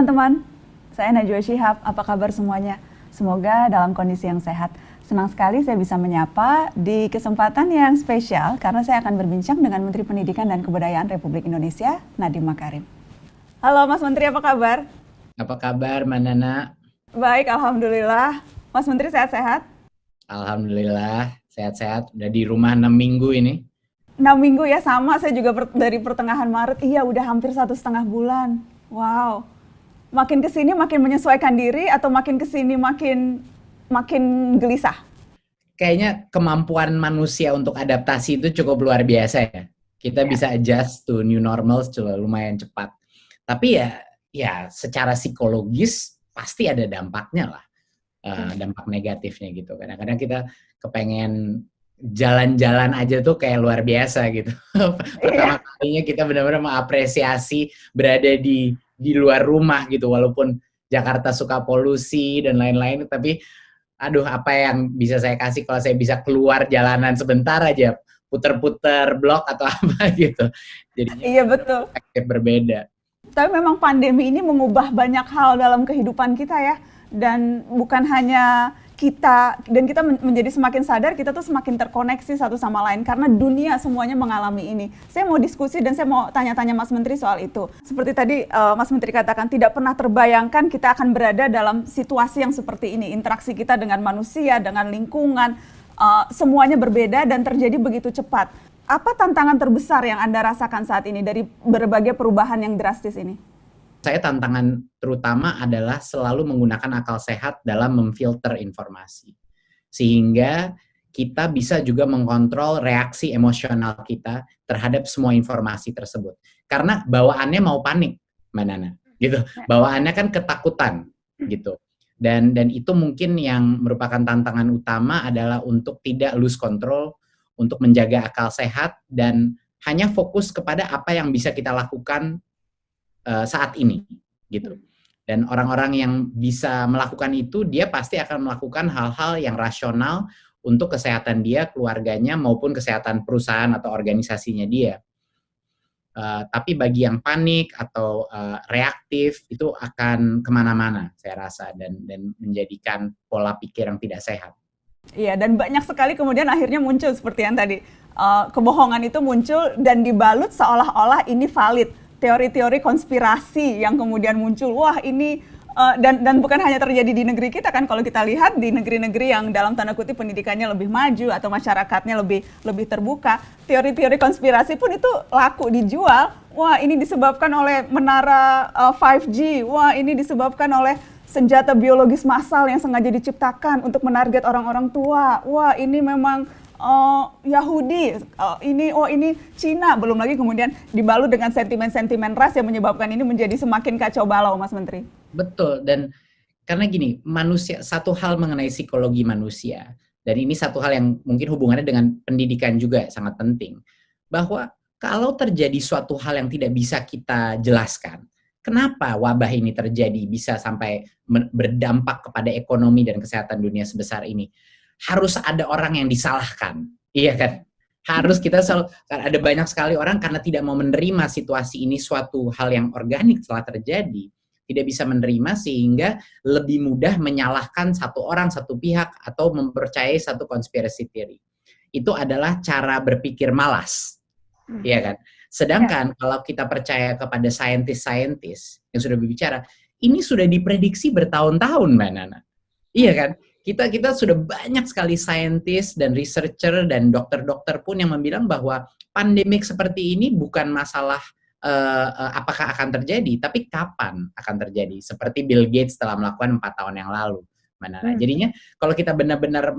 teman-teman, saya Najwa Shihab, apa kabar semuanya? Semoga dalam kondisi yang sehat. Senang sekali saya bisa menyapa di kesempatan yang spesial karena saya akan berbincang dengan Menteri Pendidikan dan Kebudayaan Republik Indonesia, Nadiem Makarim. Halo Mas Menteri, apa kabar? Apa kabar, Mbak Nana? Baik, Alhamdulillah. Mas Menteri sehat-sehat? Alhamdulillah, sehat-sehat. Udah di rumah 6 minggu ini. 6 minggu ya, sama. Saya juga dari pertengahan Maret, iya udah hampir 1,5 bulan. Wow. Makin kesini makin menyesuaikan diri atau makin kesini makin gelisah? Kayaknya kemampuan manusia untuk adaptasi itu cukup luar biasa ya. Kita bisa adjust to new normal lumayan cepat. Tapi ya secara psikologis pasti ada dampaknya lah. Dampak negatifnya gitu. Kadang-kadang kita kepengen jalan-jalan aja tuh kayak luar biasa gitu. Pertama kalinya kita benar-benar mengapresiasi berada di luar rumah gitu, walaupun Jakarta suka polusi dan lain-lain, tapi aduh, apa yang bisa saya kasih kalau saya bisa keluar jalanan sebentar aja, puter-puter blok atau apa gitu. Jadinya iya betul. Perspektif berbeda. Tapi memang pandemi ini mengubah banyak hal dalam kehidupan kita ya. Dan bukan hanya kita menjadi semakin sadar, kita tuh semakin terkoneksi satu sama lain karena dunia semuanya mengalami ini. Saya mau diskusi dan saya mau tanya-tanya Mas Menteri soal itu. Seperti tadi Mas Menteri katakan, tidak pernah terbayangkan kita akan berada dalam situasi yang seperti ini. Interaksi kita dengan manusia, dengan lingkungan, semuanya berbeda dan terjadi begitu cepat. Apa tantangan terbesar yang Anda rasakan saat ini dari berbagai perubahan yang drastis ini? Saya tantangan terutama adalah selalu menggunakan akal sehat dalam memfilter informasi. Sehingga kita bisa juga mengontrol reaksi emosional kita terhadap semua informasi tersebut. Karena bawaannya mau panik, Mbak Nana. Gitu. Bawaannya kan ketakutan gitu. Dan itu mungkin yang merupakan tantangan utama adalah untuk tidak lose control, untuk menjaga akal sehat dan hanya fokus kepada apa yang bisa kita lakukan saat ini gitu. Dan orang-orang yang bisa melakukan itu, dia pasti akan melakukan hal-hal yang rasional untuk kesehatan dia, keluarganya, maupun kesehatan perusahaan atau organisasinya dia. Tapi bagi yang panik atau reaktif, itu akan kemana-mana saya rasa, dan menjadikan pola pikir yang tidak sehat. Iya, dan banyak sekali kemudian akhirnya muncul seperti yang tadi, kebohongan itu muncul dan dibalut seolah-olah ini valid. Teori-teori konspirasi yang kemudian muncul, wah ini dan bukan hanya terjadi di negeri kita kan, kalau kita lihat di negeri-negeri yang dalam tanda kutip pendidikannya lebih maju atau masyarakatnya lebih terbuka, teori-teori konspirasi pun itu laku dijual. Wah ini disebabkan oleh menara 5G, wah ini disebabkan oleh senjata biologis massal yang sengaja diciptakan untuk menarget orang-orang tua. Wah ini memang Yahudi, ini Cina, belum lagi kemudian dibalut dengan sentimen-sentimen ras yang menyebabkan ini menjadi semakin kacau balau, Mas Menteri. Betul, dan karena gini, manusia, satu hal mengenai psikologi manusia, dan ini satu hal yang mungkin hubungannya dengan pendidikan juga sangat penting, bahwa kalau terjadi suatu hal yang tidak bisa kita jelaskan, kenapa wabah ini terjadi bisa sampai berdampak kepada ekonomi dan kesehatan dunia sebesar ini? Harus ada orang yang disalahkan, iya kan? Harus kita selalu, ada banyak sekali orang karena tidak mau menerima situasi ini suatu hal yang organik telah terjadi, tidak bisa menerima sehingga lebih mudah menyalahkan satu orang, satu pihak, atau mempercayai satu conspiracy theory. Itu adalah cara berpikir malas, iya kan? Sedangkan kalau kita percaya kepada saintis-saintis yang sudah berbicara, ini sudah diprediksi bertahun-tahun, Mbak Nana. Iya kan? Kita sudah banyak sekali saintis dan researcher dan dokter-dokter pun yang bilang bahwa pandemik seperti ini bukan masalah apakah akan terjadi, tapi kapan akan terjadi. Seperti Bill Gates telah melakukan 4 tahun yang lalu. Jadinya kalau kita benar-benar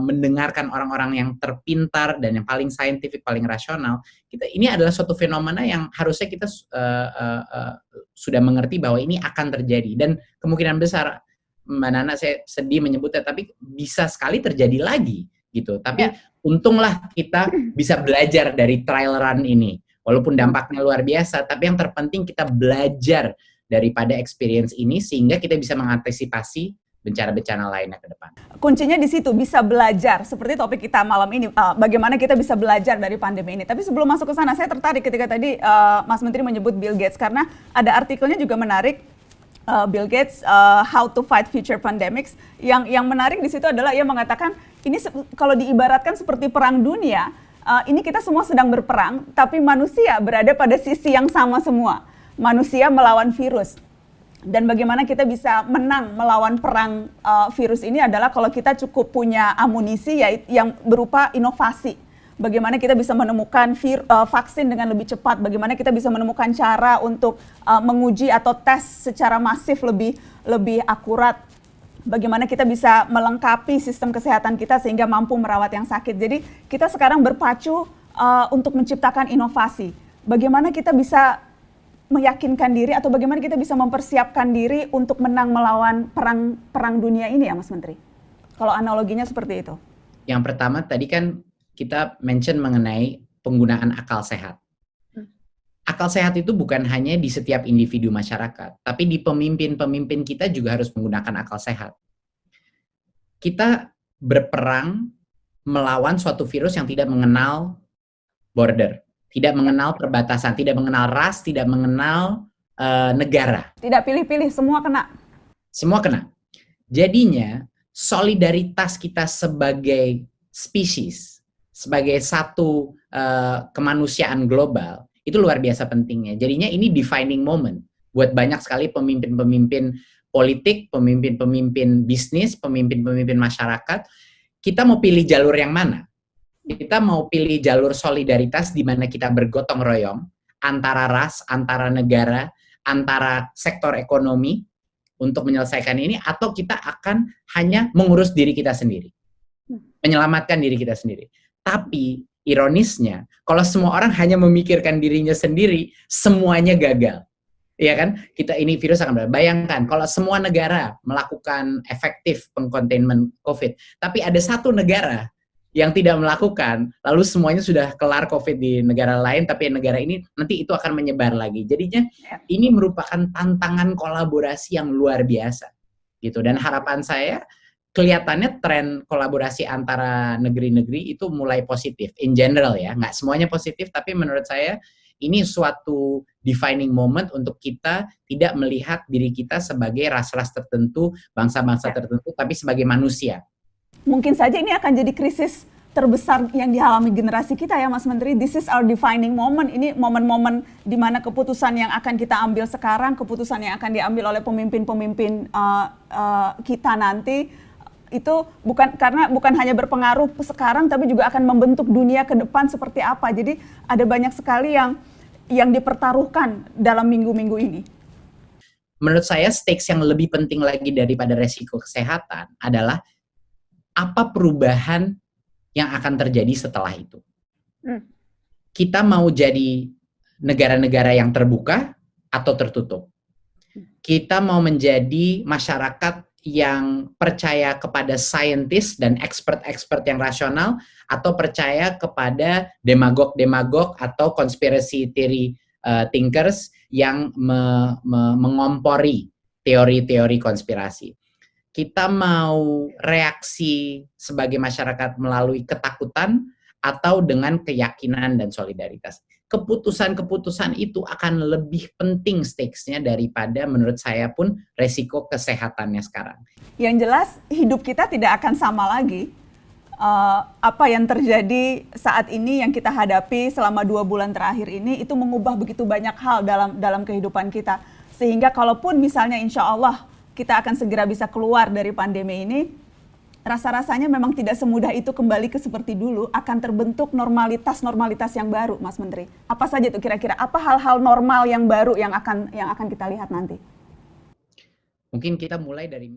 mendengarkan orang-orang yang terpintar dan yang paling saintifik, paling rasional, ini adalah suatu fenomena yang harusnya kita sudah mengerti bahwa ini akan terjadi. Dan kemungkinan besar, Mbak Nana, saya sedih menyebutnya, tapi bisa sekali terjadi lagi gitu. Tapi untunglah kita bisa belajar dari trial run ini. Walaupun dampaknya luar biasa, tapi yang terpenting kita belajar daripada experience ini sehingga kita bisa mengantisipasi bencana-bencana lainnya ke depan. Kuncinya di situ, bisa belajar. Seperti topik kita malam ini, bagaimana kita bisa belajar dari pandemi ini. Tapi sebelum masuk ke sana, saya tertarik ketika tadi Mas Menteri menyebut Bill Gates, karena ada artikelnya juga menarik. Bill Gates, How to Fight Future Pandemics. Yang menarik di situ adalah ia mengatakan ini kalau diibaratkan seperti perang dunia, ini kita semua sedang berperang, tapi manusia berada pada sisi yang sama semua. Manusia melawan virus. Dan bagaimana kita bisa menang melawan perang virus ini adalah kalau kita cukup punya amunisi yang berupa inovasi. Bagaimana kita bisa menemukan vaksin dengan lebih cepat, bagaimana kita bisa menemukan cara untuk menguji atau tes secara masif lebih akurat, bagaimana kita bisa melengkapi sistem kesehatan kita sehingga mampu merawat yang sakit. Jadi kita sekarang berpacu untuk menciptakan inovasi. Bagaimana kita bisa meyakinkan diri atau bagaimana kita bisa mempersiapkan diri untuk menang melawan perang dunia ini ya Mas Menteri? Kalau analoginya seperti itu. Yang pertama tadi kan kita mention mengenai penggunaan akal sehat. Akal sehat itu bukan hanya di setiap individu masyarakat, tapi di pemimpin-pemimpin kita juga harus menggunakan akal sehat. Kita berperang melawan suatu virus yang tidak mengenal border, tidak mengenal perbatasan, tidak mengenal ras, tidak mengenal negara. Tidak pilih-pilih, semua kena. Semua kena. Jadinya solidaritas kita sebagai spesies, sebagai satu kemanusiaan global, itu luar biasa pentingnya. Jadinya ini defining moment buat banyak sekali pemimpin-pemimpin politik, pemimpin-pemimpin bisnis, pemimpin-pemimpin masyarakat. Kita mau pilih jalur yang mana? Kita mau pilih jalur solidaritas di mana kita bergotong royong antara ras, antara negara, antara sektor ekonomi untuk menyelesaikan ini, atau kita akan hanya mengurus diri kita sendiri, menyelamatkan diri kita sendiri. Tapi ironisnya, kalau semua orang hanya memikirkan dirinya sendiri, semuanya gagal. Iya kan? Ini virus akan bayangkan kalau semua negara melakukan efektif pengcontainment COVID, tapi ada satu negara yang tidak melakukan, lalu semuanya sudah kelar COVID di negara lain, tapi negara ini nanti itu akan menyebar lagi. Jadinya ini merupakan tantangan kolaborasi yang luar biasa, gitu. Dan harapan saya kelihatannya tren kolaborasi antara negeri-negeri itu mulai positif, in general ya, nggak semuanya positif, tapi menurut saya ini suatu defining moment untuk kita tidak melihat diri kita sebagai ras-ras tertentu, bangsa-bangsa tertentu, tapi sebagai manusia. Mungkin saja ini akan jadi krisis terbesar yang dialami generasi kita ya Mas Menteri. This is our defining moment. Ini momen-momen di mana keputusan yang akan kita ambil sekarang, keputusan yang akan diambil oleh pemimpin-pemimpin kita nanti, itu bukan hanya berpengaruh sekarang, tapi juga akan membentuk dunia ke depan seperti apa. Jadi ada banyak sekali yang dipertaruhkan dalam minggu-minggu ini. Menurut saya stakes yang lebih penting lagi daripada resiko kesehatan adalah apa perubahan yang akan terjadi setelah itu. Kita mau jadi negara-negara yang terbuka atau tertutup. Kita mau menjadi masyarakat yang percaya kepada saintis dan expert-expert yang rasional, atau percaya kepada demagog-demagog atau conspiracy theory thinkers yang mengompori teori-teori konspirasi. Kita mau reaksi sebagai masyarakat melalui ketakutan atau dengan keyakinan dan solidaritas. Keputusan-keputusan itu akan lebih penting stakes-nya daripada menurut saya pun resiko kesehatannya sekarang. Yang jelas hidup kita tidak akan sama lagi. Apa yang terjadi saat ini yang kita hadapi selama 2 bulan terakhir ini itu mengubah begitu banyak hal dalam kehidupan kita. Sehingga kalaupun misalnya insya Allah kita akan segera bisa keluar dari pandemi ini, rasa-rasanya memang tidak semudah itu kembali ke seperti dulu, akan terbentuk normalitas yang baru, Mas Menteri. Apa saja itu kira-kira? Apa hal-hal normal yang baru yang akan kita lihat nanti? Mungkin kita mulai dari